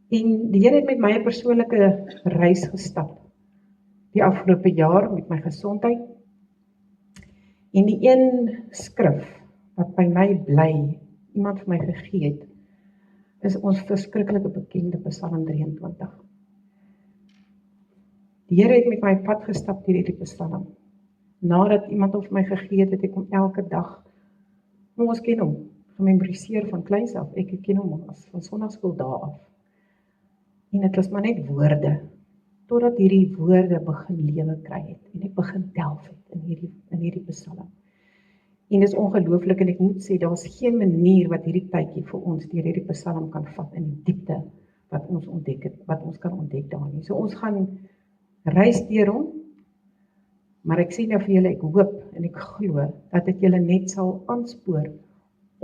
En die Here het met my 'n persoonlike reis gestap die afgelope jaar met my gesondheid. En die een skrif wat by my bly, iemand vir my gegee het, is ons verskriklike bekende Psalm 23. Die Here het met my pad gestap deur hierdie Psalm. Nadat iemand hom vir my gegee het, het ek hom elke dag, ons ken hom, gememoriseer van kleins af. Ek ken hom van sonnaarskool dae af. En dit was maar net woorde, totdat hierdie woorde begin lewe kry het, en ek begin delf het in hierdie Psalm. En dis ongelooflik, en ek moet sê, daar is geen manier wat hierdie tydjie vir ons deur hierdie Psalm kan vat in die diepte wat ons ontdek het, wat ons kan ontdek daarin. So ons gaan reis deur hom, maar ek sê nou vir julle, ek hoop en ek glo dat dit julle net sal aanspoor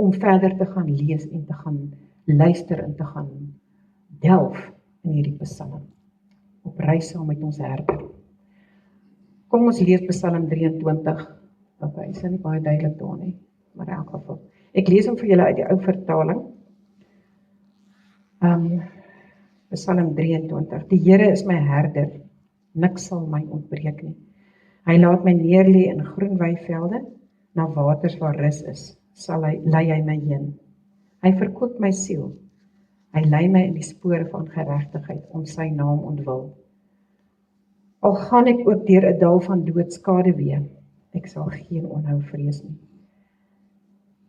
om verder te gaan lees en te gaan luister en te gaan delf in hierdie Psalm. Op reis saam met ons herder. Kom ons lees Psalm 23. Okay, is nie baie duidelik daar nie, maar in elk geval. Ek lees hom vir julle uit die ou vertaling. Psalm 23. Die Here is my herder, niks sal my ontbreek nie. Hy laat my neerlê in groen weivelde, na waters waar rus is, lei hy my heen. Hy verkoop my siel. Hy lei my in die spore van geregtigheid om sy naam ontwil. Al gaan ek ook deur 'n dal van doodskaduwee, ek sal geen onhou vrees nie.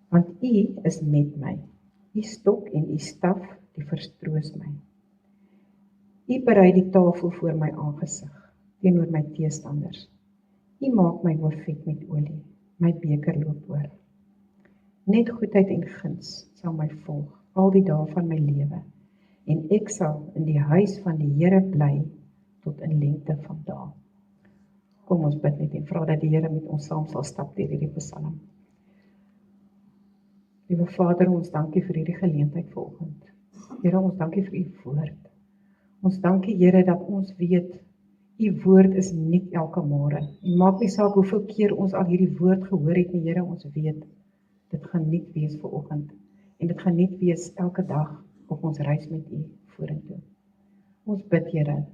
Want U is met my. U stok en U staf, die verstroos my. U berei die tafel voor my aangesig, teenoor my teestanders. U maak my hoof vet met olie, my beker loop oor. Net goedheid en guns sal my volg, al die dae van my lewe, en ek sal in die huis van die Here bly, tot in lengte van dae. Kom ons bid net en vra dat die Here met ons saam sal stap deur hierdie Psalm. Liewe Vader, ons dankie vir hierdie geleentheid vanoggend. Here, ons dankie vir U woord. Ons dankie, Here, dat ons weet, U woord is nie elke môre. En maak nie saak hoeveel keer ons al hierdie woord gehoor het nie, Here, ons weet, dit gaan nie wees vanoggend. En dit gaan nie wees elke dag op ons reis met U vorentoe. Ons bid, Here,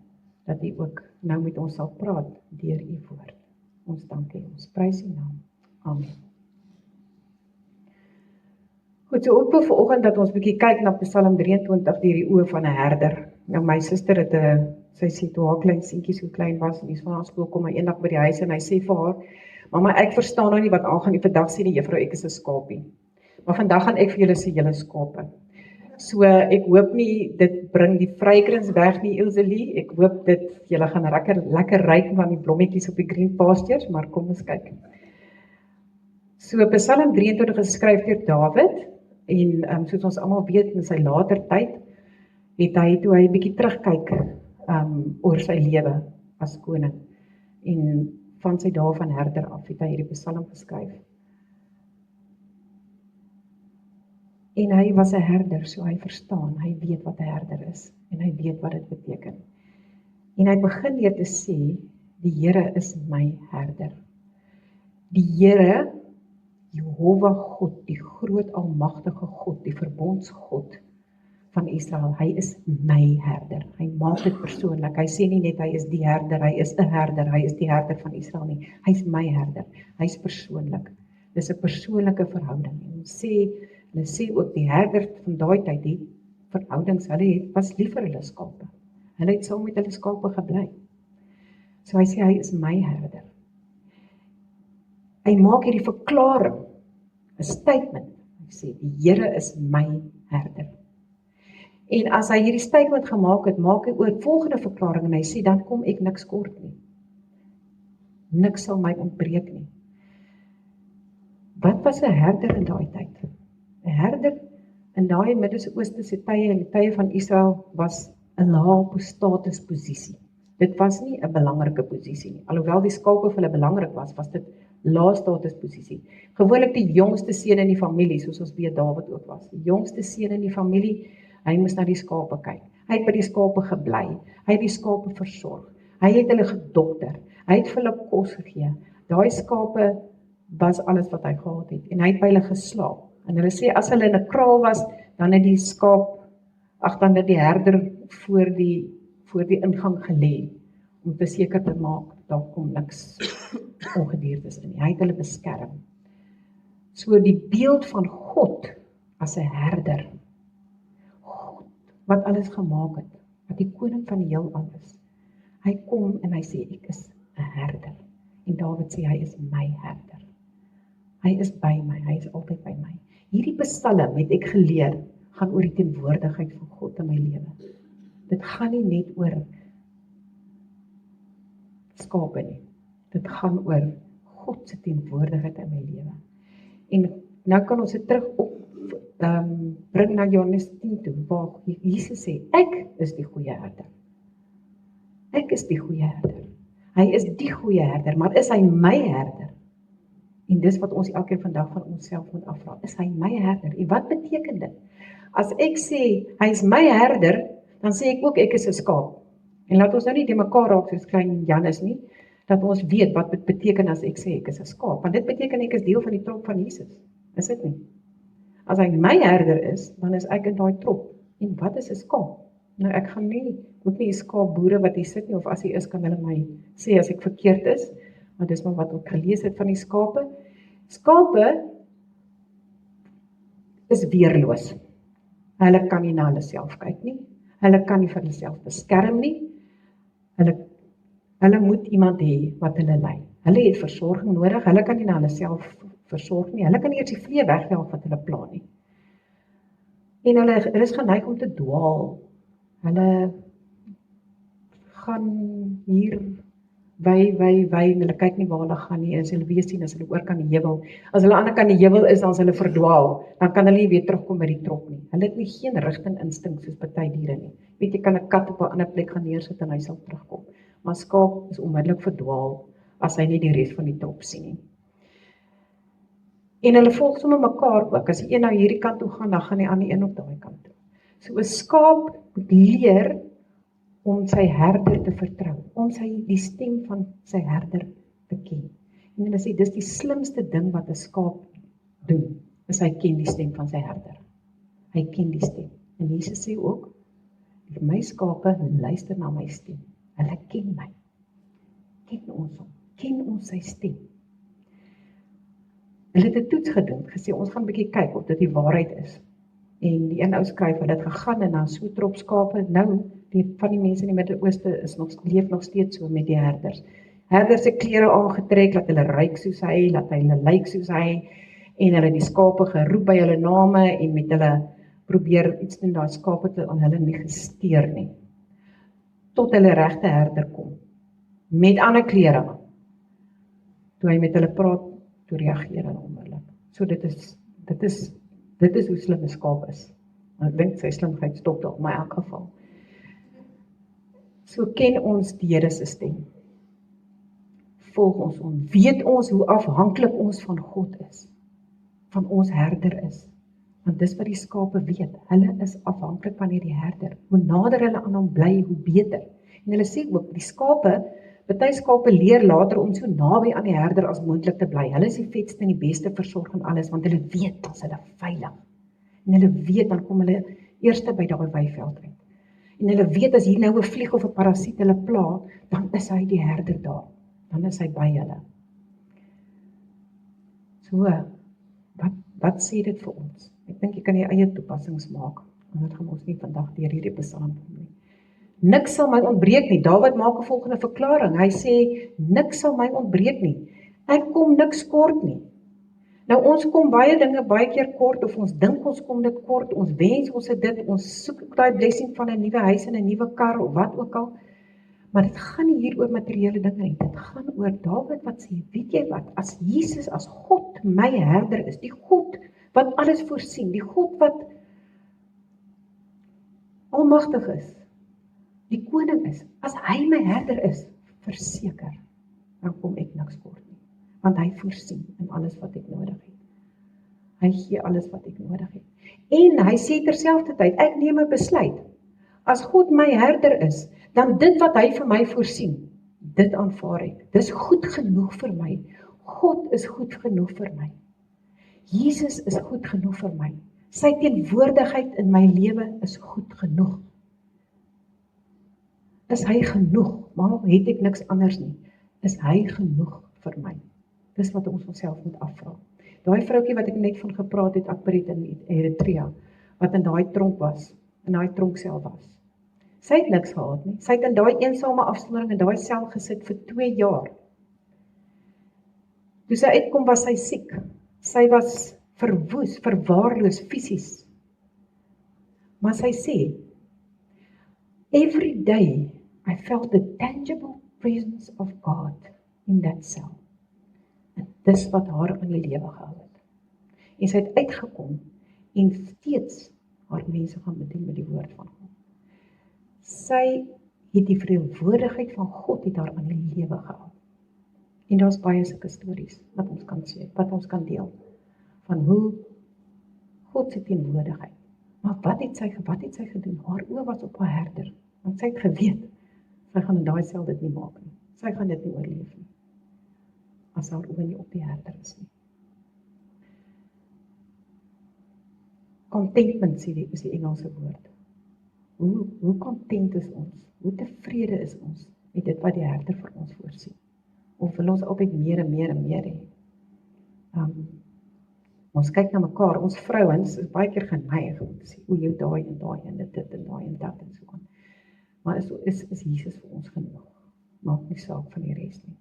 dat U ook nou met ons sal praat deur U woord. Ons dankie, ons prys U naam. Amen. Goed, so ook wil vanoggend dat ons bietjie kyk na Psalm 23 deur die oë van 'n herder. Nou my suster het sy sê toe haar klein seentjie so klein was en die van haar skool kom hy eendag by die huis en hy sê vir haar, mamma, ek verstaan nou nie wat aangaan nie, vandag sê die juffrou ek is 'n skapie. Maar vandag gaan ek vir julle sê julle skape. So ek hoop nie dit bring die vrykrins weg nie, Ilselie. Ek hoop dit julle gaan lekker ryk van die blommetjies op die green pastures, maar kom ons kyk. So Psalm 23 is geskryf deur Dawid en soos ons almal weet in sy later tyd het hy toe hy 'n bietjie terugkyk oor sy lewe as koning en van sy dae van herder af het hy hierdie Psalm geskryf. En hy was 'n herder, so hy verstaan, hy weet wat 'n herder is en hy weet wat dit beteken. En hy begin deur te sê, die Here is my herder. Die Here, Jehovah God, die groot almagtige God, die verbondsgod van Israel, hy is my herder. Hy maak dit persoonlik. Hy sê nie net hy is die herder, hy is 'n herder, hy is die herder van Israel nie. Hy is my herder. Hy is persoonlik. Dis 'n persoonlike verhouding. En hulle sê ook die herder van daai tyd, die verhoudings, hulle was lief vir hulle skape. Hulle het saam met hulle skape gebly. So hy sê hy is my herder. Hy maak hierdie verklaring, 'n statement. Hy sê die Here is my herder. En as hy hierdie statement gemaak het, maak hy ook volgende verklaring en hy sê dan kom ek niks kort nie. Niks sal my ontbreek nie. Wat was 'n herder in daai tyd? 'n Herder in daai Midde-Oosterse tye en die tye van Israel was 'n lae statusposisie. Dit was nie 'n belangrike posisie nie. Alhoewel die skape vir hulle belangrik was, was dit lae statusposisie. Gewoonlik die jongste seun in die familie, soos ons weet Dawid ook was. Die jongste seun in die familie, hy moes na die skape kyk. Hy het by die skape gebly. Hy het die skape versorg. Hy het hulle gedokter. Hy het vir hulle kos gegee. Daai skape was alles wat hy gehad het en hy het by hulle geslaap. En hulle sê as hulle in 'n kraal was, dan het die skaap ag dan het die herder voor die ingang gelê, om te seker te maak, daar kom niks ongediertes in nie. Hy het hulle beskerm. So die beeld van God as 'n herder, God wat alles gemaak het, wat die koning van die heelal is. Hy kom en hy sê, ek is 'n herder. En Dawid sê, hy is my herder. Hy is by my, hy is altyd by my. Hierdie psalm het ek geleer, gaan oor die teenwoordigheid van God in my lewe. Dit gaan nie net oor skape nie. Dit gaan oor God se teenwoordigheid in my lewe. En nou kan ons dit terug op bring na Johannes 10 toe, waar Jesus sê, ek is die goeie herder. Ek is die goeie herder. Hy is die goeie herder, maar is hy my herder? En dis wat ons elkeen vandag van onsself moet afvra. Is hy my herder? En wat beteken dit? As ek sê, hy is my herder, dan sê ek ook, ek is 'n skaap. En laat ons nou nie die mekaar raak soos klein Janus nie, dat ons weet wat dit beteken as ek sê, ek is 'n skaap. Want dit beteken ek is deel van die trop van Jesus. Is dit nie? As hy my herder is, dan is ek in daai trop. En wat is 'n skaap? Nou ek gaan ook nie skaapboere wat hier sit nie, of as hy is, kan hulle my sê as ek verkeerd is, maar dis maar wat ek gelees het van die skape. Skape is weerloos. Hulle kan nie na hulle self kyk nie. Hulle kan nie vir hulle self beskerm nie. Hulle moet iemand hê wat hulle lei. Hulle het versorging nodig. Hulle kan nie na hulle self versorg nie. Hulle kan nie eers die vlee wegjaag wat hulle pla nie. En hulle is geneig om te dwaal. Hulle gaan hier wy, en hulle kyk nie waar hulle gaan nie, as hulle weet sien, as hulle oor kan die heuwel. As hulle aan die kant die heuwel is, dan is hulle verdwaal, dan kan hulle nie weer terugkom by die trop nie. Hulle het nie geen rigting instink soos party diere nie. Weet jy, kan 'n kat op 'n ander plek gaan neersit en hy sal terugkom. Maar skaap is onmiddellik verdwaal as hy nie die res van die trop sien nie. En hulle volg sommer mekaar ook. As die een nou hierdie kant toe gaan, dan gaan die ander een op daai kant toe. So 'n skaap moet leer om sy herder te vertrou, om die stem van sy herder te ken. En hulle sê, dis die slimste ding wat 'n skaap doen, is hy ken die stem van sy herder. Hy ken die stem. En Jesus sê ook, my skape luister na my stem. Hulle ken my. Ken ons hom. Ken ons sy stem. Hulle het 'n toets gedoen, gesê, ons gaan 'n bietjie kyk of dit die waarheid is. En die een ou skryf, hulle het gegaan en dan so trop skape, nou, van die mense in die Midde-Ooste leef nog steeds so met die herders. Herders se klere aangetrek, laat hulle ryk soos hy, laat hulle lyk soos hy, en hulle die skape geroep by hulle name, en met hulle probeer iets doen, daai skape het aan hulle nie gesteer nie. Tot hulle regte herder kom, met ander klere aan. Toe hy met hulle praat, toe reageer hulle onmiddellik. So dit is hoe slim 'n skaap is. Ek dink sy slimheid stop daar, maar in elk geval. So ken ons die Here se stem. Volg ons hom. Weet ons hoe afhanklik ons van God is. Van ons herder is. Want dis wat die skape weet. Hulle is afhanklik van hierdie herder. Hoe nader hulle aan hom bly, hoe beter. En hulle sê ook, die skape, party skape leer later om so naby aan die herder as moontlik te bly. Hulle is die vetste en die beste versorg en alles, want hulle weet dat hulle veilig. En hulle weet, dan kom hulle eerste by daai weiveld uit. En hulle weet, as hier nou 'n vlieg of 'n parasiet hulle pla, dan is hy die herder daar. Dan is hy by hulle. So, wat sê dit vir ons? Ek dink jy kan jy eie toepassings maak. En dit gaan ons nie vandag deur hierdie psalm kom nie. Niks sal my ontbreek nie. Dawid maak 'n volgende verklaring. Hy sê, niks sal my ontbreek nie. Ek kom niks kort nie. Nou ons kom baie dinge baie keer kort, of ons dink ons kom dit kort, ons wens ons het dit, ons soek daai blessing van 'n nuwe huis en 'n nuwe kar, of wat ook al. Maar dit gaan nie hier oor materiële dinge nie. Dit gaan oor Dawid wat sê, weet jy wat, as Jesus, as God my herder is, die God wat alles voorsien, die God wat almagtig is, die koning is, as hy my herder is, verseker, dan kom ek niks kort nie. Want hy voorsien in alles wat ek nodig het. Hy gee alles wat ek nodig het. En hy sê terselfdertyd, ek neem 'n besluit. As God my herder is, dan dit wat hy vir my voorsien, dit aanvaar ek. Dis goed genoeg vir my. God is goed genoeg vir my. Jesus is goed genoeg vir my. Sy teenwoordigheid in my lewe is goed genoeg. Is hy genoeg? Maar het ek niks anders nie. Is hy genoeg vir my? Dis wat ons onsself moet afvra. Daai vroukie wat ek net van gepraat het, Akbarit in Eritrea, wat in daai tronk was, in daai tronksel was. Sy het niks gehad nie. Sy het in daai eensame afsondering in daai sel gesit vir 2 jaar. Toe sy uitkom was sy siek. Sy was verwoes, verwaarloos fisies. Maar sy sê, every day I felt the tangible presence of God in that cell. En dis wat haar aan die lewe gehou het. En sy het uitgekom en steeds haar mense gaan bedien met die woord van God. Sy het die verteenwoordigheid van God het haar aan die lewe gehou. En daar's baie sulke stories wat ons kan sê, wat ons kan deel van hoe God se teenwoordigheid. Maar wat het sy gedoen? Haar oë was op haar herder, want sy het geweet sy gaan in daai sel dit nie maak nie. Sy gaan dit nie oorleef nie. As haar oë nie op die herder is nie. Contentment is die Engelse woord. Hoe content is ons? Hoe tevrede is ons met dit wat die herder vir ons voorsien? Of wil ons altyd meer en meer en meer hê? Ons kyk na mekaar, ons vrouens is baie keer geneig om te sê, o, jy daai en dit en daai en dat en so aan. Maar is Jesus vir ons genoeg? Maak nie saak van die res nie.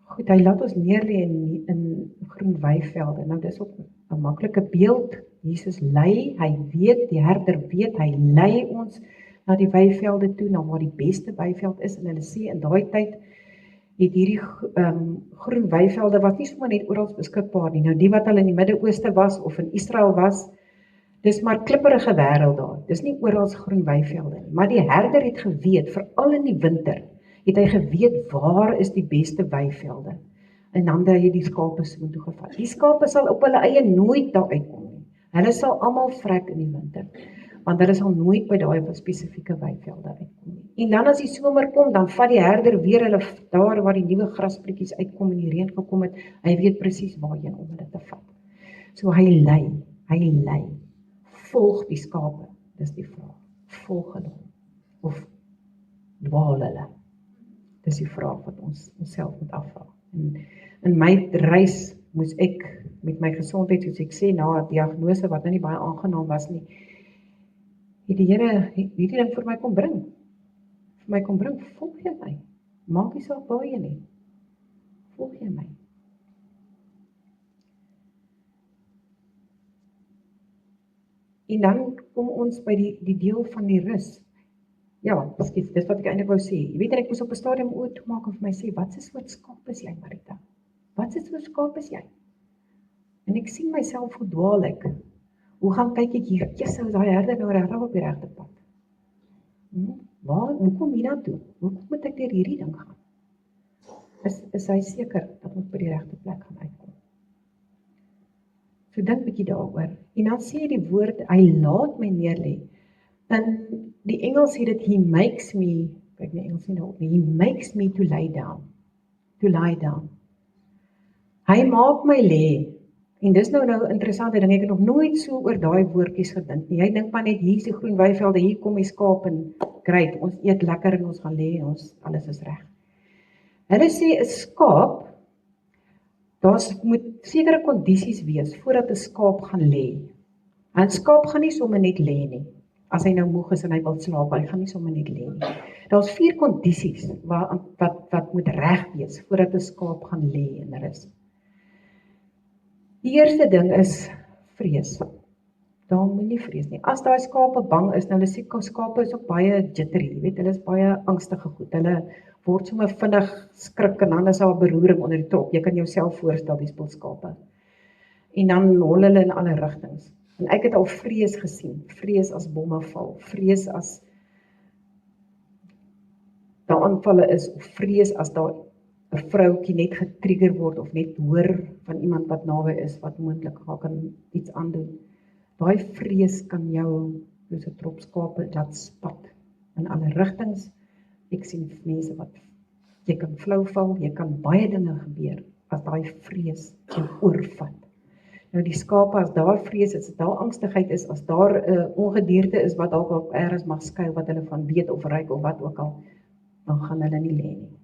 Goed, hy laat ons neerlê in groen weivelde. Nou dis ook 'n maklike beeld. Jesus lei, hy weet, die herder weet, hy lei ons na die weivelde toe, na waar die beste weiveld is, en hulle sê in daai tyd het hierdie groen weivelde was nie sommer net oral beskikbaar nie. Nou die wat al in die Midde-Ooste was of in Israel was, dis maar klipperige wêreld daar. Dis nie oral groen weivelde nie. Maar die herder het geweet, veral in die winter, het hy geweet waar is die beste weivelde. En dan het hy die skape soontoe gevat. Die skape sal op hulle eie nooit daar uitkom nie. Hulle sal almal vrek in die winter, want hulle sal nooit by daai spesifieke weivelde uitkom nie. En dan as die somer kom, dan vat die herder weer hulle daar waar die nuwe grasprietjies uitkom en die reën gekom het, hy weet presies waarheen om hulle te vat. So hy lei, volg die skape, dis die vraag, volg hulle, of dwaal hulle, dis die vraag wat ons onsself moet afvra. En in my reis moes ek met my gesondheid, soos ek sê, na 'n diagnose wat nou nie baie aangenaam was nie, het die Here hierdie ding vir my kom bring. Volg jy my? Maak nie saak waar jy nie. Volg jy my? En dan kom ons by die deel van die rus. Ja, dis wat ek eintlik wou sê. Jy weet, ek moes op 'n stadium oor toe maak en vir my sê, wat se soort skaap is jy, Marita? Wat se soort skaap is jy? En ek sien myself hoe dwaal ek. Hoe gaan kyk ek hier? Jesus, is daai herder nou regtig op die regte pad? Hoekom hiernatoe? Hoekom moet ek deur hierdie ding gaan? Is hy seker dat ons by die regte plek gaan uitkom? So dink 'n bietjie daaroor. En dan sê die woord, hy laat my neerlê. In die Engels sê dit, he makes me, kyk nie Engels nie nou, he makes me to lie down. Hy maak my lê. En dis nou interessante ding, ek het nog nooit so oor daai woordjies gedink nie. Jy dink maar net, hier is die groen weivelde, hier kom die skaap en great, ons eet lekker en ons gaan lê, alles is reg. Hulle sê 'n skaap, moet sekere kondisies wees voordat 'n skaap gaan lê. 'n Skaap gaan nie sommer net lê nie. As hy nou moeg is en hy wil slaap, hy gaan nie sommer net lê nie. Daar's 4 kondisies wat moet reg wees voordat 'n skaap gaan lê en rus. Die eerste ding is vrees. Daar moenie vrees nie. As daai skape bang is, nou hulle sê skape is ook baie jittery, jy weet, hulle is baie angstige goed. Hulle word sommer vinnig skrik en dan is daar 'n beroering onder die top. Jy kan jouself voorstel, die spulskape. En dan hol hulle in alle rigtings. En ek het al vrees gesien, vrees as bomme val, vrees as daar aanvalle is, of vrees as daar 'n vroukie net getrigger word of net hoor van iemand wat naby is, wat moontlik kan iets aandoen. Daai vrees kan jou soos 'n trop skape laat spat in alle rigtings. Ek sien mense wat jy kan flou val, jy kan baie dinge gebeur as daai vrees jou oorvat. Nou die skape, as daar vrees is, as daar angstigheid is, as daar ongedierte is wat dalk op ergens mag skuil, wat hulle van weet of ruik of wat ook al, dan gaan hulle nie lê nie.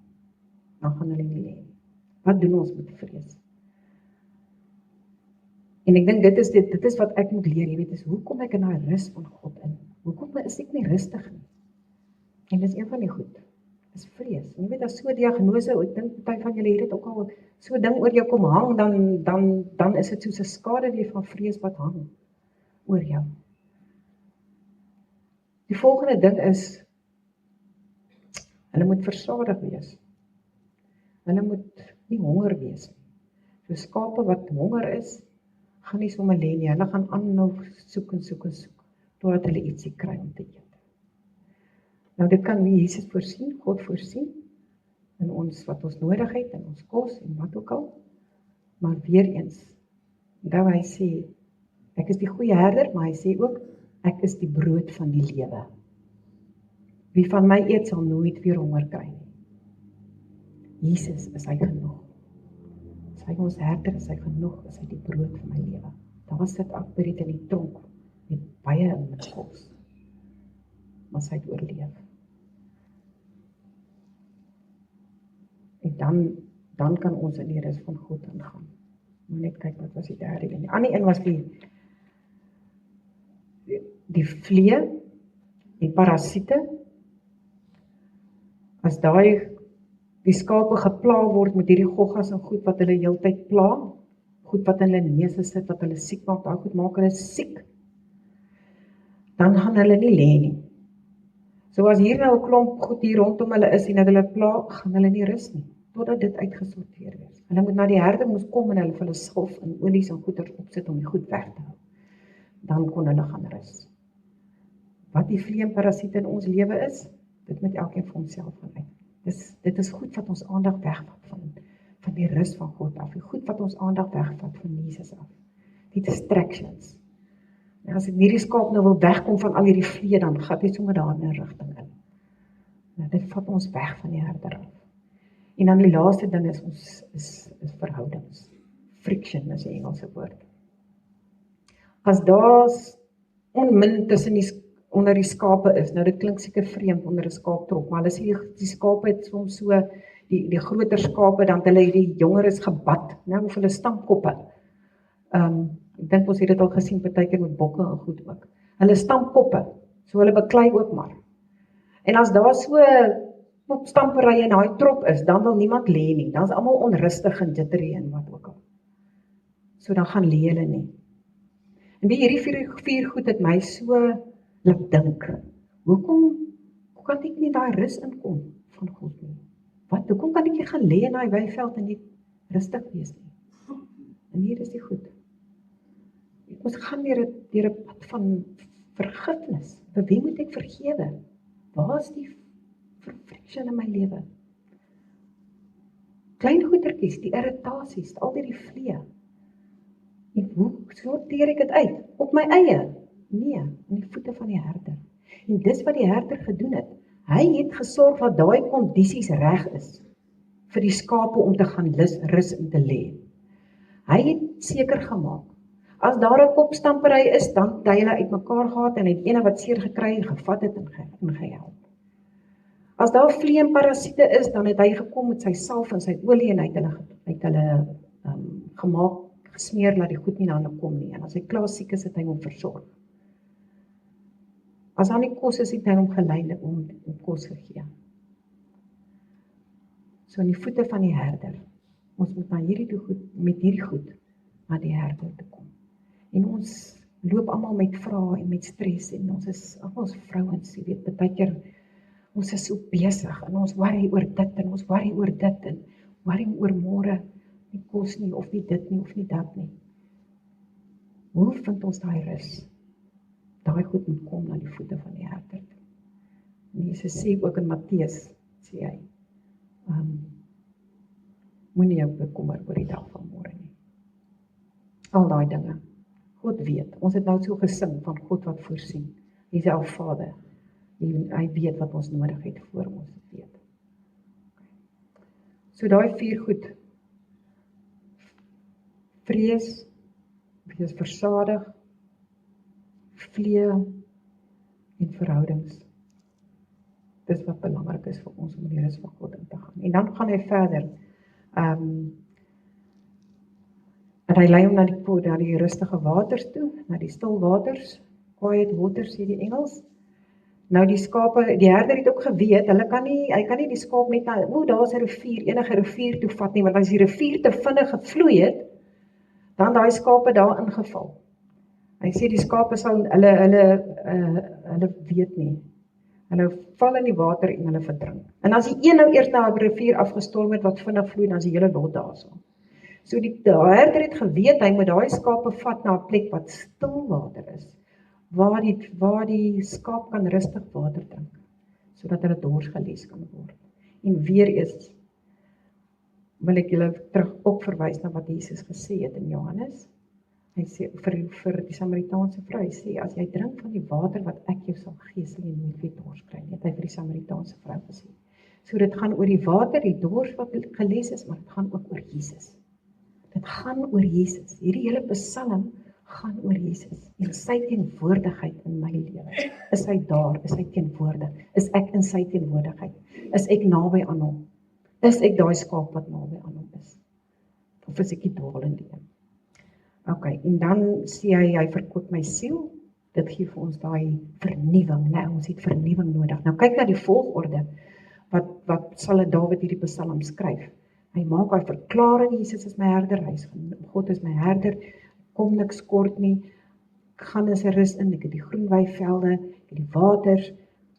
Dan gaan hulle nie lê nie. Wat doen ons met vrees? En ek dink dit is wat ek moet leer, jy weet, is hoe kom ek in daai rus van God in? Hoekom is ek nie rustig nie? En dis een van die goed, is vrees. En jy weet, as so 'n diagnose, ek dink party van julle het dit ook al, so 'n ding oor jou kom hang, dan is dit soos 'n skaduwee van vrees wat hang oor jou. Die volgende ding is, hulle moet versadig wees. Hulle moet nie honger wees nie. So skape wat honger is, gaan nie sommer lê nie, hulle gaan aanhou soek en soek en soek, totdat hulle ietsie kry om te eet. Nou dit kan wie Jesus voorsien, God voorsien, in ons, wat ons nodig het, in ons kos en wat ook al, maar weer eens, dat hy sê, ek is die goeie herder, maar hy sê ook, ek is die brood van die lewe. Wie van my eet, sal nooit weer honger kry nie. Jesus is hy genoeg. Is hy ons herder, is hy genoeg, is hy die brood van my lewe. Daar sit Akberiet in die tronk, met baie in met kos, maar sy het oorleef. En dan kan ons in die rus van God ingaan. Maar net kyk, wat was die derde een? Die ander een was die vlee, die parasiete. As die skape gepla word met hierdie goggas en goed wat hulle heeltyd pla, goed wat in hulle neuse sit, wat hulle siek maak, daai goed maak hulle siek, dan gaan hulle nie lê nie. So as hier nou 'n klomp goed hier rondom hulle is en hulle pla, gaan hulle nie rus nie, totdat dit uitgesorteer is. Hulle moet na die herder moes kom en hulle skof en olies en goeders opsit om die goed weg te hou. Dan kon hulle gaan rus. Wat die vleemparasiete in ons lewe is, dit moet elkeen vir homself gaan uit. Dit is goed wat ons aandag wegvat van die rus van God af. Die goed wat ons aandag wegvat van Jesus af. Die distractions. En as ek hierdie skaap nou wil wegkom van al hierdie vlee, dan gaan dit sommer daar in 'n rigting in. Nou, dit vat ons weg van die herder af. En dan die laaste ding is verhoudings. Friction is die Engelse woord. As daar's onmin tussen onder die skape is, nou dit klink seker vreemd onder 'n skaaptrok, maar hulle sê die skape het soms so, die groter skape, dan het hulle die jonger is gebad, nou, of hulle stampkoppe. Ek dink ons het dit al gesien, partykeer met bokke en goed ook. Hulle stampkoppe, so hulle beklei ook maar. En as daar so stampery in daai trop is, dan wil niemand lê nie, dan is almal onrustig en jittery en wat ook al. So dan gaan lê hulle nie. En hierdie vier goed het my so laat dink, hoe kan ek nie daai rus inkom van God nie? Hoekom kan ek nie gaan lê in daai weiveld en nie rustig wees nie? En hier is die goed. Ons gaan deur 'n pad van vergifnis. Vir wie moet ek vergewe? Waar is die friction in my lewe? Klein goedertjies, die irritasies, al die vlee. En hoe sorteer ek dit uit? Op my eie? Nee, in die voete van die herder. En dis wat die herder gedoen het. Hy het gesorg dat daai kondisies reg is vir die skape om te gaan rus en te lê. Hy het seker gemaak. As daar 'n kopstampery is, dan het hy hulle uitmekaar gehad en het ene wat seer gekry en gevat het en gehelp. As daar vleemparasiete is, dan het hy gekom met sy salf en sy olie en hy het hulle gemaak, gesmeer, laat die goed nie na hulle kom nie. En as hy klaar siek is, het hy hom versorg. As daar nie kos is, het hy hom geleide om kos gegee. So in die voete van die herder. Ons moet met hierdie goed na die herder te kom. En ons loop almal met vrae en met stres en ons is vrouens, jy weet, baie keer ons is so besig en ons worry oor dit en ons worry oor dit en worry oor môre, nie kos nie of nie dit nie of nie dat nie. Hoe vind ons daai rus? Daai goed moet kom na die voete van die herder. En Jesus sê ook in Matteus, sê hy, moenie jou bekommer oor die dag van môre nie. Al daai dinge. God weet, ons het nou so gesing van God wat voorsien. Hy is our Vader. Hy weet wat ons nodig het voor ons weet. So daai 4 goed. Vrees, Wees versadig, vlee en verhoudings. Dis wat belangrik is vir ons om die rus van God in te gaan. En dan gaan hy verder. En hy lei hom na die rustige waters toe, na die stil waters, quiet waters sê die Engels. Nou die skape, die herder het ook geweet, hy kan nie die skaap net na, daar's 'n rivier, enige rivier toe vat nie, want as die rivier te vinnig gevloei het, dan daai skape daar ingeval. Hy sê die skape sal, hulle weet nie. Hulle val in die water en hulle verdrink. En as die een nou eers na 'n rivier afgestorm het wat vinnig vloei, dan is die hele lot daarso. So die herder het geweet, hy moet daai skape vat na 'n plek wat stil water is, waar die skaap kan rustig water drink, sodat hulle dors geles kan word. En weer eens wil ek julle terug opverwys na wat Jesus gesê het in Johannes. Hy sê vir die Samaritaanse vrou, hy sê, as jy drink van die water wat ek jou sal gee, sal jy nooit weer dors kry nie, het hy vir die Samaritaanse vrou gesê. So dit gaan oor die water, die dors wat geles is, maar dit gaan ook oor Jesus. Dit gaan oor Jesus. Hierdie hele Psalm gaan oor Jesus en sy teenwoordigheid in my lewe. Is hy daar? Is hy teenwoordig? Is ek in sy teenwoordigheid? Is ek naby aan hom? Is ek daai skaap wat naby aan hom is? Of is ek die dwaalende een? OK, en dan sê hy verkoop my siel. Dit gee vir ons daai vernuwing, né? Ons het vernuwing nodig. Nou kyk na die volgorde. Wat sal Dawid hierdie Psalm skryf? Hy maak hy verklaring, Jesus is my herder, God is my herder, kom niks kort nie, ek gaan in sy rus in, ek het die groen weivelde, ek het die waters,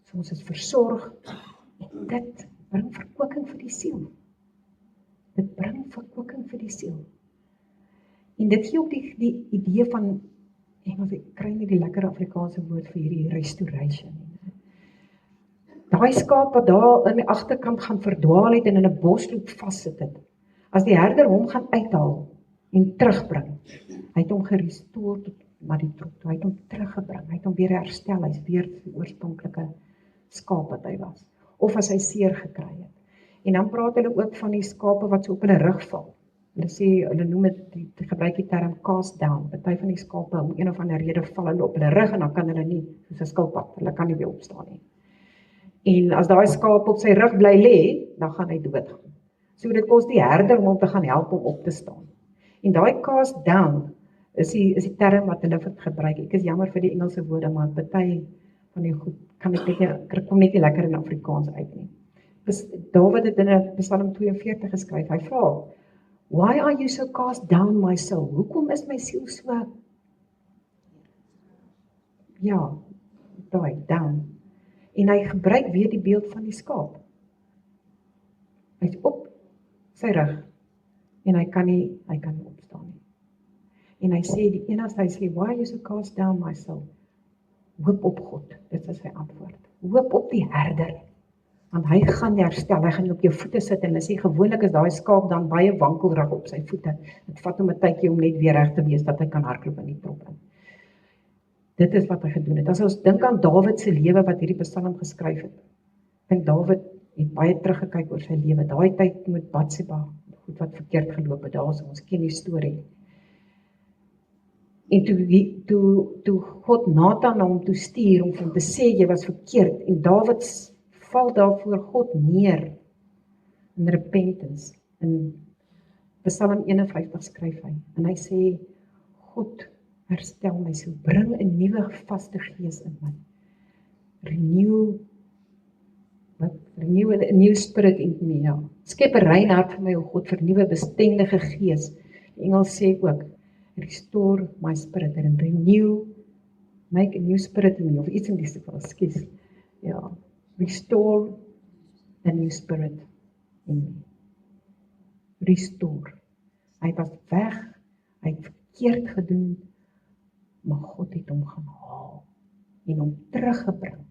so ons is versorg, en dit bring verkwikking vir die siel. Dit bring verkwikking vir die siel. En dit gee ook die idee van, ek kry nie die lekker Afrikaanse woord vir hierdie restoration. Daai skaap wat daar in die agterkant gaan verdwaal het en in 'n bosloop vassit het. As die herder hom gaan uithaal en terugbring, hy het hom gerestoreer tot na die trop, hy het hom teruggebring, hy het hom weer herstel, hy's weer die oorspronklike skaap wat hy was. Of as hy seer gekry het. En dan praat hulle ook van die skape wat so op hulle rug val. Hulle noem dit, gebruik die term cast down. Party van die skape om een of ander rede val hulle op hulle rug en dan kan hulle nie, soos 'n skilpad, hulle kan nie weer opstaan nie. En as daai skaap op sy rug bly lê, dan gaan hy doodgaan. So dit kos die herder om te gaan help om op te staan. En daai cast down is die term wat hulle gebruik. Ek is jammer vir die Engelse woorde, maar party van die goed kom net nie lekker in Afrikaans uit nie. Dawid het in Psalm 42 geskryf. Hy vra, "Why are you so cast down, my soul?" Hoekom is my siel so? Ja, daai down. En hy gebruik weer die beeld van die skaap. Hy's op sy rug en hy kan nie opstaan nie. En hy sê die enigste hy sê, "Why are you so cast down, my soul?" Hoop op God, dit is sy antwoord. Hoop op die herder, want hy gaan herstel, hy gaan op jou voete sit en hy sê gewoonlik is daai skaap dan baie wankelrig op sy voete. Dit vat hom 'n tydjie om net weer reg te wees dat hy kan hardloop in die trop in. Dit is wat hy gedoen het. As ons dink aan Dawid se lewe wat hierdie Psalm geskryf het. Dink Dawid het baie teruggekyk oor sy lewe. Daai tyd met Batseba, goed wat verkeerd geloop het, ons ken die storie. En toe God Nathan hom toe stuur om hom te sê jy was verkeerd en Dawid val daarvoor God neer in repentance. In Psalm 51 skryf hy en hy sê God herstel my siel, bring 'n nuwe vaste gees in my. Renew a new spirit in me. Ja. Skep 'n rein hart vir my, o God, vernuwe bestendige gees. Die Engels sê ook, restore my spirit and make a new spirit in me, of iets in die geval, skus. Ja, restore a new spirit in me. Restore. Hy was weg, hy het verkeerd gedoen, maar God het hom gaan haal en hom teruggebring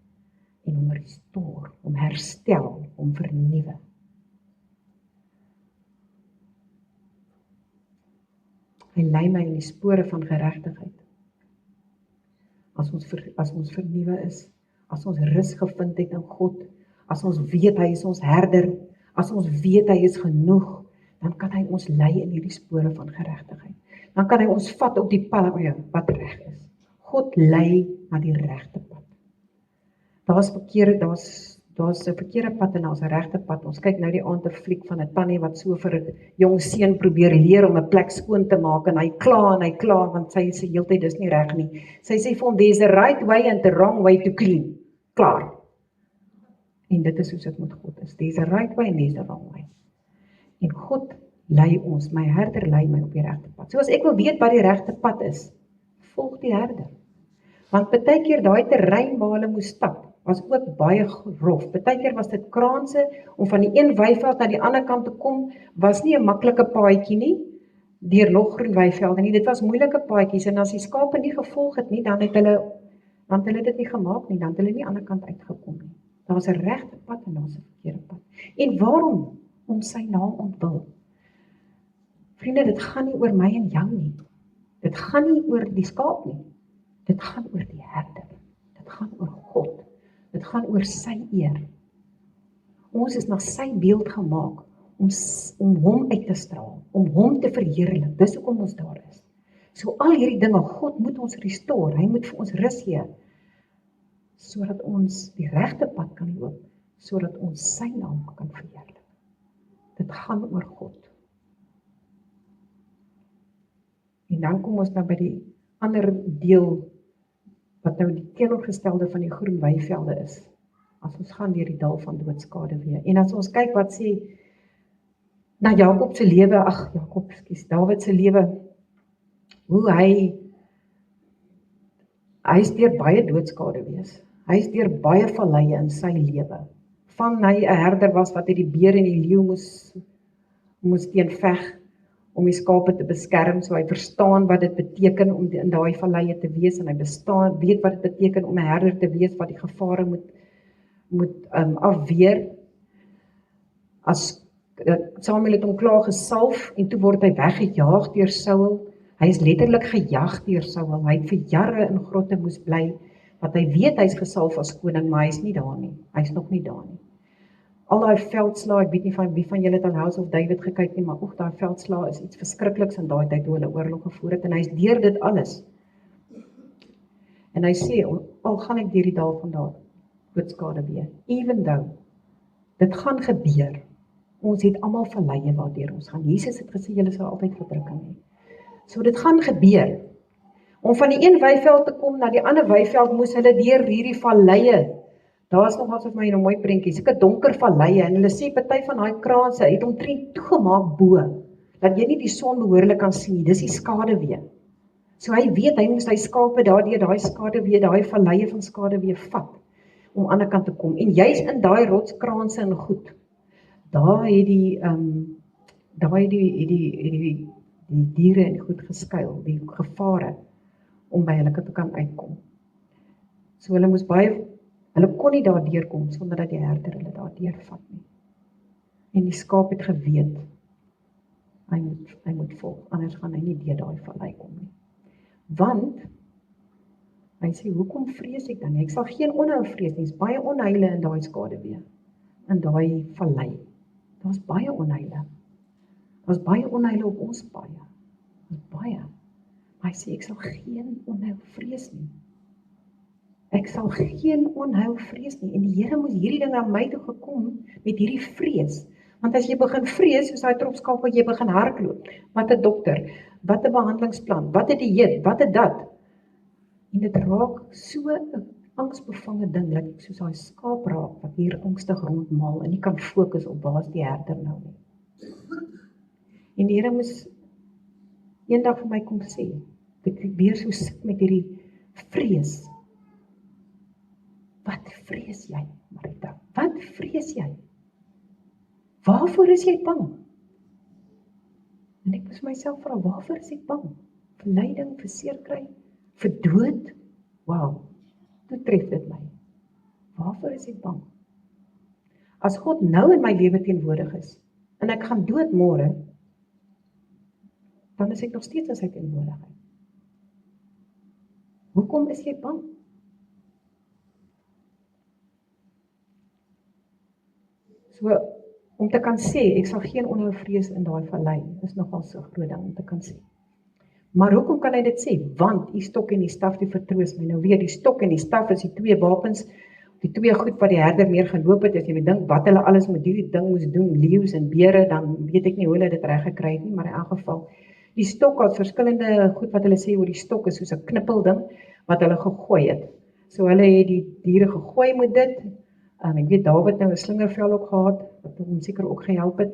en hom restore, hom herstel, hom vernuwe. Hy lei my in die spore van geregtigheid. As ons vernuwe is, as ons rus gevind het in God, as ons weet hy is ons herder, as ons weet hy is genoeg, dan kan hy ons lei in hierdie spore van geregtigheid. dan kan hy ons vat op die pad wat reg is. God lei na die regte pad. Daar's 'n verkeerde pad en daar's 'n regte pad. Ons kyk nou die aand 'n fliek van 'n tannie wat so vir 'n jong seun probeer leer om 'n plek skoon te maak en hy kla want sy sê heeltyd dis nie reg nie. Sy sê vir hom there's a right way and the wrong way to clean. Klaar. En dit is soos dit met God is. There's a right way and there's a wrong way. En God lei ons, my herder lei my op die regte pad. So as ek wil weet wat die regte pad is, volg die herder. Want baie keer daai terrein waar hulle moes stap, was ook baie rof. Baie keer was dit kraanse, om van die een weiveld na die ander kant te kom, was nie 'n maklike paadjie nie, deur nog groen weivelde nie, dit was moeilike paadjies, en as die skape nie gevolg het nie, dan het hulle dit nie gemaak nie, dan het hulle nie aan die ander kant uitgekom nie. Daar was 'n regte pad en daar was 'n verkeerde pad. En waarom? Om sy naam ontwil. Vriende, dit gaan nie oor my en jou nie. Dit gaan nie oor die skaap nie. Dit gaan oor die herder. Dit gaan oor God. Dit gaan oor sy eer. Ons is na sy beeld gemaak om hom uit te straal, om hom te verheerlik. Dis hoekom ons daar is. So al hierdie dinge, God moet ons restore, hy moet vir ons rus gee, sodat ons die regte pad kan loop, sodat ons sy naam kan verheerlik. Dit gaan oor God. En dan kom ons nou by die ander deel, wat nou die teenoorgestelde van die groen weivelde is, as ons gaan deur die dal van doodskaduwee. En as ons kyk wat sê, na Jakob se lewe, Dawid se lewe, hoe hy is deur baie doodskaduwees, hy is deur baie valleie in sy lewe, van hy 'n herder was wat hy die beer en die leeu moes teenveg, om die skape te beskerm, so hy verstaan wat dit beteken om in daai valleie te wees, en hy weet wat dit beteken om 'n herder te wees, wat die gevare moet afweer. As Samuel het hom klaar gesalf, en toe word hy weggejaag deur Saul. Hy is letterlik gejaag deur Saul. Hy het vir jare in grotte moes bly, want hy weet hy is gesalf as koning, maar hy is nie daar nie. Hy is nog nie daar nie. Al daai veldslae, ek weet nie van wie van julle het aan House of David gekyk nie, maar daai veldslae is iets verskrikliks in daai tyd toe hulle oorlog gevoer het, en hy is deur dit alles. En hy sê, al gaan ek deur die dal van doodskaduwee, even though, dit gaan gebeur. Ons het almal valleie waardeur ons gaan. Jesus het gesê, julle sal altyd verdrukking hê. So dit gaan gebeur. Om van die een weiveld te kom na die ander weiveld, moes hulle deur hierdie valleie. Daar is nog asof my 'n mooi prentjie, sulke donker valleie, en hulle sê party van daai kraanse het omtrent toegemaak bo, dat jy nie die son behoorlik kan sien nie, dis die skaduwee. So hy weet, hy moes hy skape daardeur daai skaduwee, daai valleie van skaduwee vat, om aan die ander kant te kom. En juis in daai rotskraanse en goed, daar het die diere en goed geskuil, die gevare, om by hulle te kan uitkom. So hulle kon nie daar deurkom, sonder dat die herder hulle daar deurvat nie. En die skaap het geweet, hy moet volg, anders gaan hy nie deur daai vallei kom nie. Want, hy sê, hoekom vrees ek dan nie? Ek sal geen onheil vrees nie, is baie onheile in daai skaduwee, in daai vallei. Daar's baie onheile. Daar's baie onheile op ons paaie. Daar's baie. Maar hy sê, ek sal geen onheil vrees nie. Ek sal geen onheil vrees nie. En die Here moes hierdie ding aan my toe gekom met hierdie vrees. Want as jy begin vrees, soos daai tropskaap wat jy begin hardloop, wat 'n dokter, wat 'n behandelingsplan, wat 'n dieet, wat 'n dat. En dit raak so 'n angsbevange ding, dat ek soos daai skaap raak, wat hier angstig rondmaal, en nie kan fokus op waar is die herder nou nie. En die Here moes eendag vir my kom sê, dat ek weer so sit met hierdie vrees. Wat vrees jy, Marita? Wat vrees jy? Waarvoor is jy bang? En ek moes myself vra, waarvoor is ek bang? Vir lyding, vir seer kry, vir dood? Wow, toe tref dit my. Waarvoor is ek bang? As God nou in my lewe teenwoordig is, en ek gaan dood môre, dan is ek nog steeds in sy teenwoordigheid. Hoekom is jy bang? So, om te kan sê, ek sal geen onheil vrees in daai vallei, is nogal so groot ding om te kan sê. Maar hoekom kan hy dit sê? Want die stok en die staf die vertroos my. Nou weer, die stok en die staf is die twee wapens, die twee goed wat die herder meer geloop het. As jy dink wat hulle alles moet doen, die ding moes doen, leeu's en beere, dan weet ek nie hoe hulle dit reg gekry het nie, maar in elk geval, die stok het verskillende goed wat hulle sê oor die stok is soos 'n knippelding wat hulle gegooi het. So hulle het die diere gegooi met dit. Ek weet Dawid nou 'n slingervel ook gehad, wat hom seker ook gehelp het.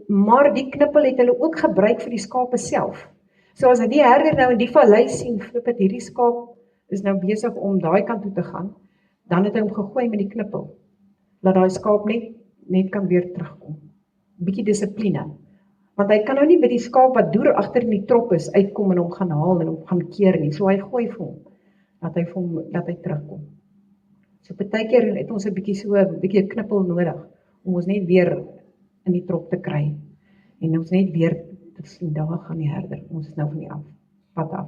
Maar die knippel het hulle ook gebruik vir die skape self. So as die herder nou in die vallei sien, flip het hierdie skaap is nou besig om daai kant toe te gaan, dan het hy hom gegooi met die knippel, laat daai skaap net kan weer terugkom. Bietjie dissipline. Want hy kan nou nie by die skaap wat deur agter in die trop is, uitkom en hom gaan haal en hom gaan keer nie. So hy gooi vir hom, laat hy terugkom. So partykeer het ons 'n bietjie 'n knippel nodig, om ons net weer in die trop te kry. En ons net weer te sien, daar gaan die herder, ons is nou van die pad af.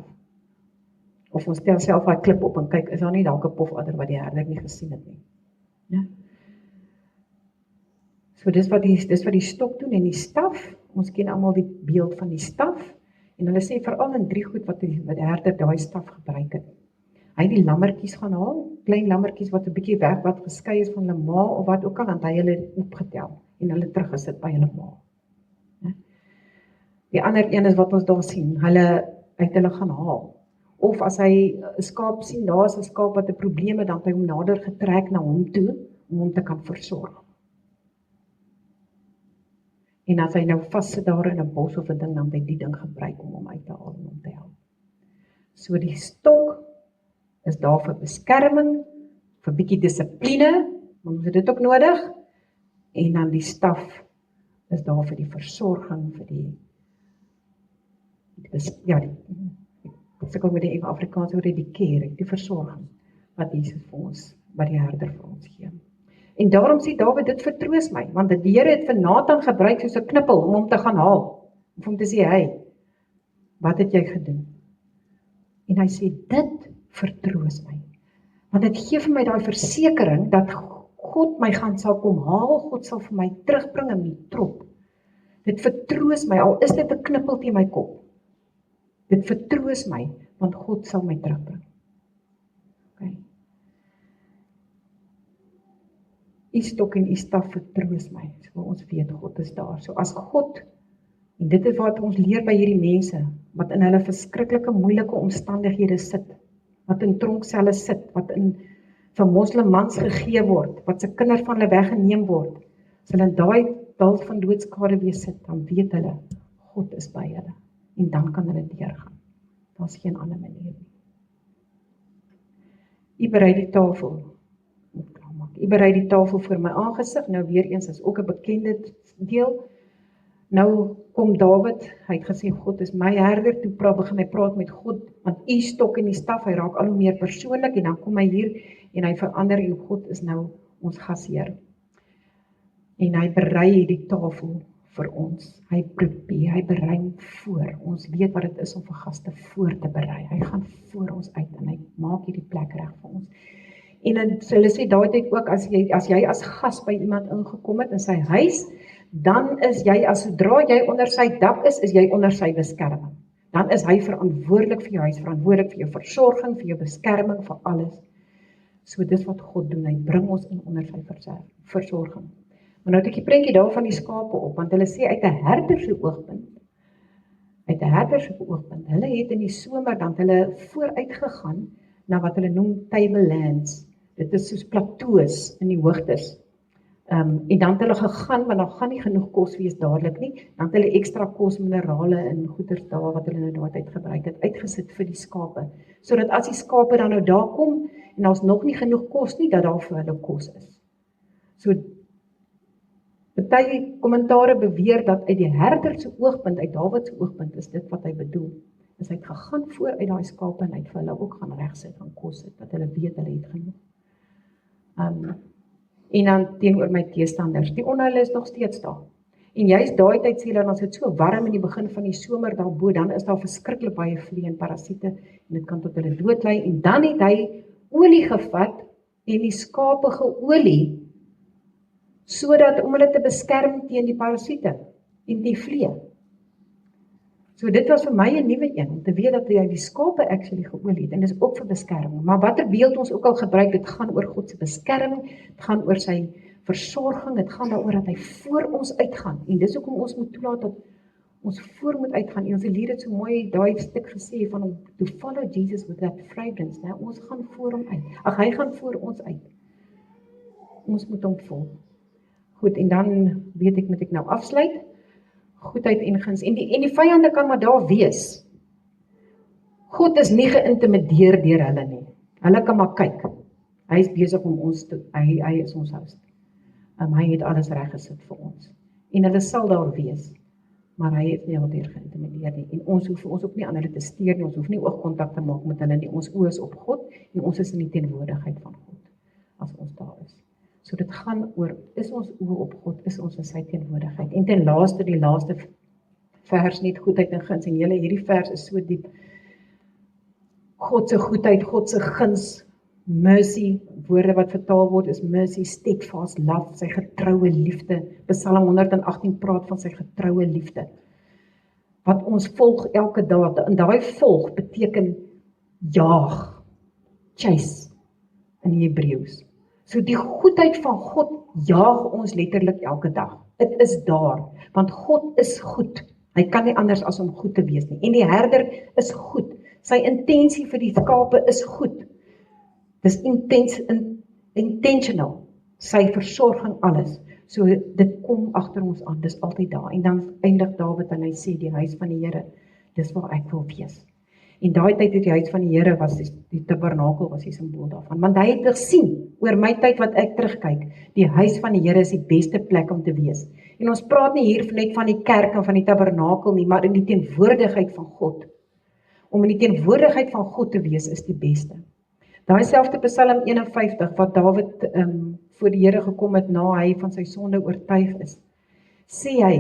Of ons stel self daai klip op en kyk, is daar nie dalk 'n pofadder wat die herder nie gesien het nie. Ja? So dis wat die stok doen en die staf, ons ken almal die beeld van die staf, en hulle sê veral in 3 goed wat die herder daai staf gebruik het. Hy het die lammertjies gaan haal, klein lammertjies wat 'n bietjie weg wat geskei is van hulle ma of wat ook al, dan hy hulle opgetel en hulle teruggesit by hulle ma. Ja? Die ander een is wat ons daar sien, hulle gaan haal. Of as hy 'n skaap sien, daar is 'n skaap wat 'n probleem het, dan het hy hom nader getrek na hom toe, om hom te kan versorg. En as hy nou vassit daar in 'n bos of 'n ding, dan het hy die ding gebruik om hom uit te haal en hom te help. So die stok is daar vir beskerming, vir bietjie dissipline, want ons het dit ook nodig, en dan die staf is daar vir die versorging, vir ek sukkel met die Afrikaans oor die care, die versorging, wat Jesus vir ons, wat die herder vir ons gee. En daarom sê Dawid, dit vertroos my, want die Here het vir Nathan gebruik soos 'n knippel, om hom te gaan haal, of om te sê, hey, wat het jy gedoen? En hy sê, dit vertroos my, want dit gee vir my daai versekering, dat God my sal kom haal, God sal vir my terugbring in die trop. Dit vertroos my, al is dit 'n knippel teen my kop. Dit vertroos my, want God sal my terugbring. Okay. Die stok en die staf vertroos my, so ons weet God is daar. So as God, en dit is wat ons leer by hierdie mense, wat in hulle verskriklike moeilike omstandighede sit, wat in tronkselle sit, wat vir moslimmans gegee word, wat se kinders van hulle weggeneem word, as hulle in daai dal van doodskade weer sit, dan weet hulle, God is by hulle, en dan kan hulle deurgaan. Daar's geen ander manier nie. U berei die tafel, U berei die tafel voor my aangesig, nou weer eens is ook 'n bekende deel. Nou kom Dawid, hy het gesê, God is my herder, toe begin hy praat met God, want U stok en die staf, hy raak al hoe meer persoonlik, en dan kom hy hier, en hy verander, en God is nou ons gasheer. En hy berei die tafel vir ons, hy berei voor, ons weet wat dit is om vir gaste voor te berei, hy gaan voor ons uit, en hy maak hierdie plek reg vir ons. En so hulle sê daai tyd ook, as jy as gas by iemand ingekom het in sy huis, dan is jy, sodra jy onder sy dak is jy onder sy beskerming. Dan is hy verantwoordelik vir jou huis, verantwoordelik vir jou versorging, vir jou beskerming, vir alles. So dis wat God doen, hy bring ons in onder sy versorging. Maar nou het ek die prentjie daar van die skape op, want hulle sê uit 'n herder se oogpunt, hulle het in die somer dan hulle vooruit gegaan na wat hulle noem tablelands. Dit is soos plateaus in die hoogtes. En dan het hulle gegaan, want dan gaan nie genoeg kos wees dadelik nie, dan het hulle ekstra kos, minerale en goeders daar, wat hulle nou daardie gebruik het, uitgesit vir die skape, sodat as die skape dan nou daar kom, en daar's nog nie genoeg kos nie, dat daar vir hulle kos is. So, party kommentare beweer dat uit die herder se oogpunt, uit Dawid se oogpunt, is dit wat hy bedoel, is hy het gegaan voor uit daai skape, en hy het vir hulle ook gaan regsit van kos het, dat hulle weet hulle het genoeg. En dan teenoor my teestanders, die onder hulle is nog steeds daar. En juist daai tyd sê hulle, as dit so warm in die begin van die somer daarbo, dan is daar verskriklik baie vliee en parasiete, en dit kan tot hulle dood lei, en dan het hy olie gevat, en die skape geolie, sodat om hulle te beskerm teen die parasiete, en die vliee. So dit was vir my 'n nuwe een, om te weet dat hy die skape actually geolie het, en dis ook vir beskerming. Maar watter beeld ons ook al gebruik, dit gaan oor God se beskerming, dit gaan oor sy versorging, dit gaan daaroor dat hy voor ons uitgaan. En dis hoekom ons moet toelaat dat ons voor moet uitgaan. En ons leer dit so mooi, daai stuk gesê van om to follow Jesus with that fragrance, né? Ons gaan voor hom uit. Hy gaan voor ons uit. Ons moet hom volg. Goed, en dan weet ek, moet ek nou afsluit. Goedheid en guns. En die vyande kan maar daar wees. God is nie geïntimideer deur hulle nie. Hulle kan maar kyk. Hy is besig om ons te, hy is ons host. Hy het alles reg gesit vir ons. En hulle sal daar wees. Maar hy het nie altyd geïntimideer nie. En ons hoef ons ook nie aan hulle te steur nie. Ons hoef nie oogkontak te maak met hulle nie. Ons oë is op God en ons is in die teenwoordigheid van God as ons daar is. So dit gaan oor, is ons oë op God, is ons in sy teenwoordigheid. En ten laaste, die laaste vers, net goedheid en guns, en hierdie vers is so diep. God se goedheid, God se guns, mercy, woorde wat vertaal word is mercy, steadfast love, sy getroue liefde. Psalm 118 praat van sy getroue liefde. Wat ons volg elke dag, en daai volg beteken jaag, chase in Hebreëus. So die goedheid van God jaag ons letterlik elke dag. Dit is daar, want God is goed. Hy kan nie anders as om goed te wees nie. En die herder is goed. Sy intensie vir die skape is goed. Dis intentional. Sy versorging alles. So dit kom agter ons aan, dis altyd daar. En dan eindig Dawid en hy sê, die huis van die Here, dis waar ek wil wees. En daai tyd het die huis van die Here was die tabernakel was die simbool daarvan. Want hy het gesien, oor my tyd wat ek terugkyk, die huis van die Here is die beste plek om te wees. En ons praat nie hier net van die kerk en van die tabernakel nie, maar in die teenwoordigheid van God. Om in die teenwoordigheid van God te wees is die beste. Daai selfde Psalm 51 wat Dawid voor die Here gekom het na hy van sy sonde oortuig is, sê hy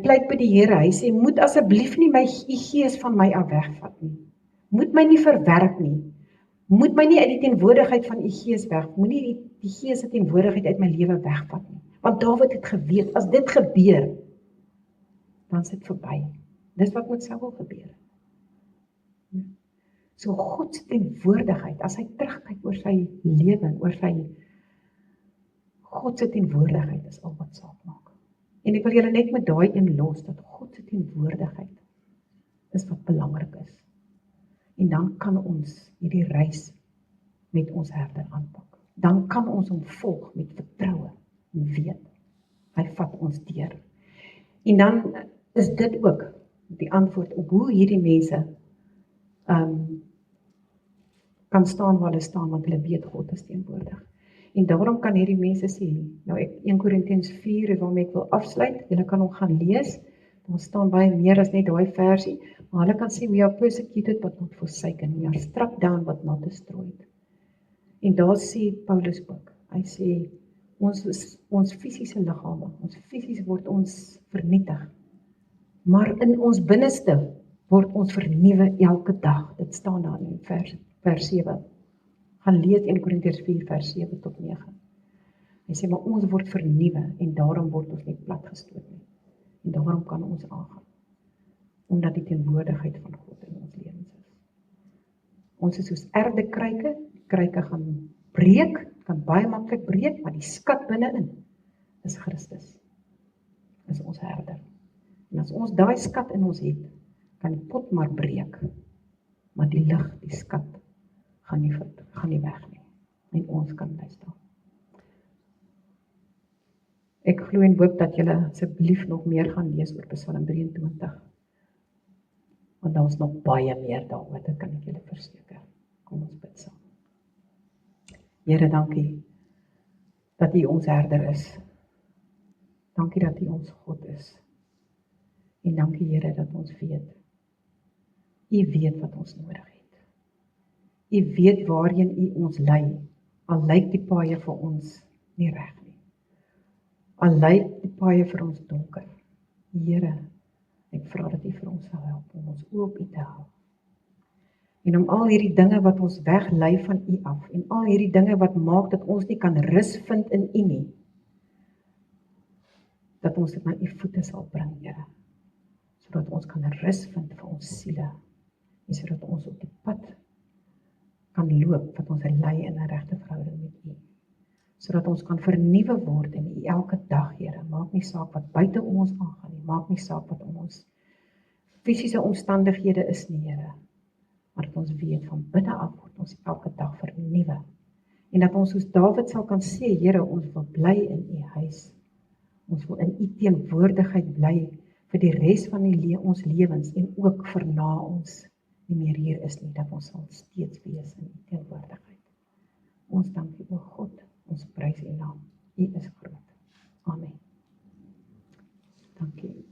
pleit by die Here, hy sê, moet asseblief nie my gees van my af wegvat nie. Moet my nie verwerp nie. Moet my nie uit die teenwoordigheid van u gees weg, moenie die gees se teenwoordigheid uit my lewe wegvat nie. Want Dawid het geweet, as dit gebeur, dan is dit verby. Dis wat met Saul gebeur. So God se teenwoordigheid, as hy terugkyk oor sy lewe, oor sy God se teenwoordigheid is al wat saak maak. En ek wil julle net met daai een los, dat God se teenwoordigheid is wat belangrik is. En dan kan ons hierdie reis met ons herder aanpak. Dan kan ons hom volg met vertroue en weet, hy vat ons deur. En dan is dit ook die antwoord op hoe hierdie mense kan staan waar hulle staan, want hulle weet God is teenwoordig. En daarom kan hierdie mense sê, nou 1 Korintiërs 4 waarmee ek wil afsluit, julle kan hom gaan lees, daar staan baie meer as net daai versie, maar hulle kan sê, we are persecuted but not forsaken, we are struck down but not destroyed. En daar sê Paulus ook, hy sê, ons fisiese liggame, ons fisies word ons vernietig, maar in ons binneste word ons vernuwe elke dag. Dit staan daar in vers 7. Gaan lees 1 Korintiërs 4 vers 7 tot 9. Hy sê, maar ons word vernuwe en daarom word ons nie platgestoot nie. En daarom kan ons aangaan. Omdat die teenwoordigheid van God in ons lewens is. Ons is soos erdekruike, kruike gaan breek, kan baie maklik breek, maar die skat binne-in is Christus. Is ons herder. En as ons daai skat in ons het, kan die pot maar breek, maar die lig, die skat, gaan nie weg nie. En ons kan bly staan. Ek glo en hoop dat julle asseblief nog meer gaan lees oor Psalm 23. Want daar is nog baie meer daaroor, dit kan ek julle verseker. Kom ons bid saam. Here, dankie dat U ons herder is. Dankie dat U ons God is. En dankie Here dat ons weet. U weet wat ons nodig het. U weet waarheen U ons lei, al lyk die paaie vir ons nie reg nie. Al lyk die paaie vir ons donker. Here, ek vra dat U vir ons sal help om ons oë op U te hou. En om al hierdie dinge wat ons weglei van U af, en al hierdie dinge wat maak dat ons nie kan rus vind in U nie, dat ons dit na U voete sal bring, Here. sodat ons kan rus vind vir ons siele, en sodat ons op die pad kan loop wat ons lei in 'n regte verhouding met U. Sodat ons kan vernuwe word in U elke dag, Here. Maak nie saak wat buite om ons aangaan nie, maak nie saak wat om ons fisiese omstandighede is nie, Here. Maar dat ons weet van binne af word ons elke dag vernuwe. En dat ons soos Dawid sal kan sê, Here, ons wil bly in U huis. Ons wil in U teenwoordigheid bly vir die res van ons lewens en ook vir na ons nie meer hier is nie, dat ons sal steeds wees in U teenwoordigheid. Ons dank U, o God, ons prys U naam. U is groot. Amen. Dankie.